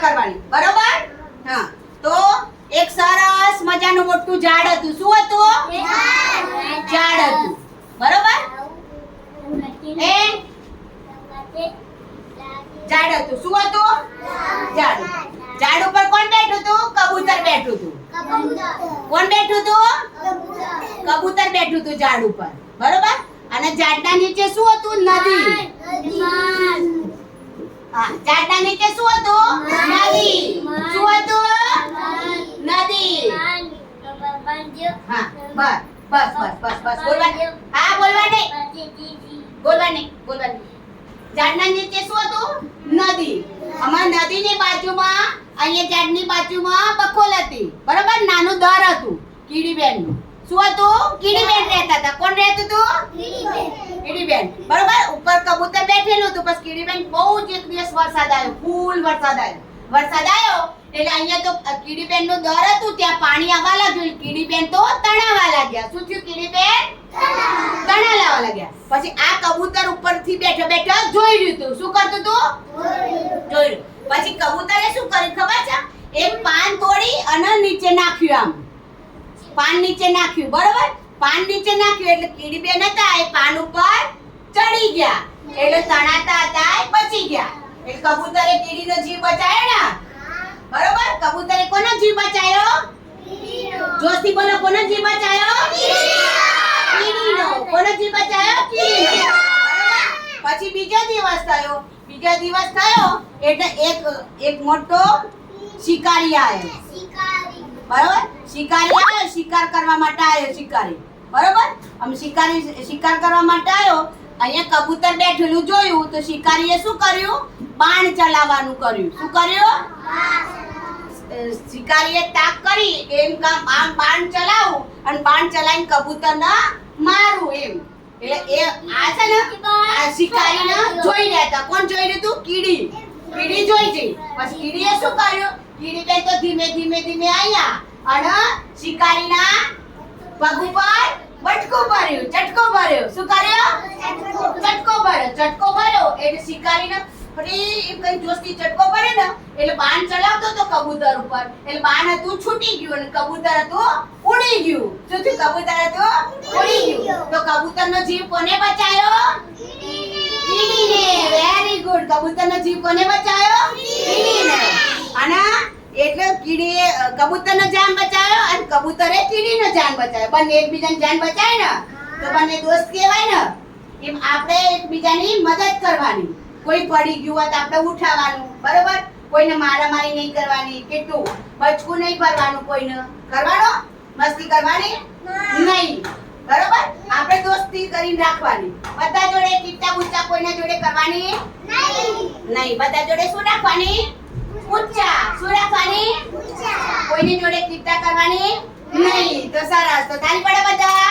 કરવાની, બરોબર? હા, તો એક સરસ મજાનું મોટું ઝાડ હતું. શું હતું? ઝાડ હતું, બરોબર? એ ઝાડ હતું. શું હતું? ઝાડ. ઝાડ ઉપર કોણ બેઠું હતું? કબૂતર બેઠું હતું. કોણ બેઠું હતું? કબૂતર બેઠું હતું ઝાડ ઉપર, બરોબર? અને ઝાડના નીચે શું હતું? નદી. હા, ઝાડના નીચે શું હતું? નદી. શું હતું? નદી. હા, બસ બસ બસ બસ બસ બોલવાની. હા, બોલવાની. બોલવાની. ઝાડના નીચે શું હતું? નદી. અમાર નદીની બાજુમાં અહીંયા ઝાડની બાજુમાં બખોલ હતી, બરોબર? નાનું દર હતું કીડીબેનનું. શું હતું? કીડીબેન રહેતા હતા. કોણ રહેતું હતું? કીડીબેન, બરોબર? ઉપર કબૂતર બેઠેલું હતું. પછી કીડીબેન બહુ જ એક દિવસ વરસાદ આવ્યો, ફૂલ વરસાદ આવ્યો એટલે અહીંયા તો કીડીબેન નું દર હતું, ત્યાં પાણી આવવા લાગ્યું. કીડીબેન તો તણાવા લાગ્યા. શું થયું? કીડીબેન તણા લાવવા લાગ્યા. પછી આ કબૂતર ઉપરથી બેઠો જોઈ રહ્યું હતું. શું કરતું હતું? જોઈ રહ્યું. પછી કબૂતરે શું કર્યું ખબર છે? એક પાન તોડી અને નીચે નાખ્યું. આમ પાન નીચે નાખ્યું, બરોબર? પાન નીચે નાખ્યું એટલે કીડીબેન હતા એ પાન ઉપર ચડી ગયા, એટલે તણાતા હતા એ બચી ગયા. એટલે કબૂતરે કીડીનો જીવ બચાવ્યો ને, બરોબર? કબૂતરે કોનો જીવ બચાવ્યો? જોરથી બોલો, કોનો જીવ બચાવ્યો? કીડીનો. કોનો જીવ બચાવ્યો? કીડીનો. પછી બીજો દિવસ થયો એટલે એક મોટો શિકારી આવ્યો, બરોબર? શિકારી આવ્યો, શિકાર કરવા માટે આવ્યો. શિકારી, બરોબર? આમ શિકાર કરવા માટે આવ્યો. અહીંયા કબૂતર બેઠેલું જોયું તો શિકારીએ શું કર્યું? બાણ ચલાવવાનું કર્યું. શું કર્યું? શિકારીએ તાક કરી એમ કામ બાણ ચલાવું અને બાણ ચલાવીને કબૂતરને મારું એમ. એટલે એ આ છે ને આ શિકારીને જોઈ રહ્યા હતા. કોણ જોઈ રહ્યું હતું? કીડી જોઈ જઈ. પછી કીડીએ શું કર્યું? કીડીબેન તો ધીમે આયા અને શિકારીના પગ ઉપર ચટકો ભર્યો. શું કર્યો? ચટકો ભર્યો એટલે શિકારીને ફરી એમ કઈ જોસ્તી ચટકો પડે ને એટલે બાણ ચલાવતો તો કબૂતર ઉપર, એટલે બાણ હતું છૂટી ગયું અને કબૂતર હતું ઉડી ગયું. શું થયું? કબૂતર હતું ઉડી ગયું. તો કબૂતરનો જીવ કોને બચાયો? કીડીને. Very good. કબૂતરનો જીવ કોને બચાયો? કીડીને. અને એટલે કીડીએ કબૂતરનો જાન બચાવ્યો અને કબૂતરે કીડીનો જાન બચાવ્યો. બંને એકબીજાની જાન બચાવે ને તો બંને દોસ્ત કહેવાય ને. એમ આપણે એકબીજાની મદદ કરવાની. કોઈ પડી ગયું હોય તો આપણે ઉઠાવવાનું, બરોબર? કોઈને મારામારી નહીં કરવાની, કેટલું બચકું નહીં કરવાનું, કોઈને કરવાનો મસ્તી કરવાની નહીં, બરોબર? આપણે દોસ્તી કરીને રાખવાની. બધા જોડે ટીટા બુચ્ચા કોઈના જોડે કરવાની નહીં. બધા જોડે શું રાખવાની? ઊંચા. શું રાખવાની? કોઈની જોડે ટીટા કરવાની નહીં. તો સરસ. તો તાળી પડે બધા.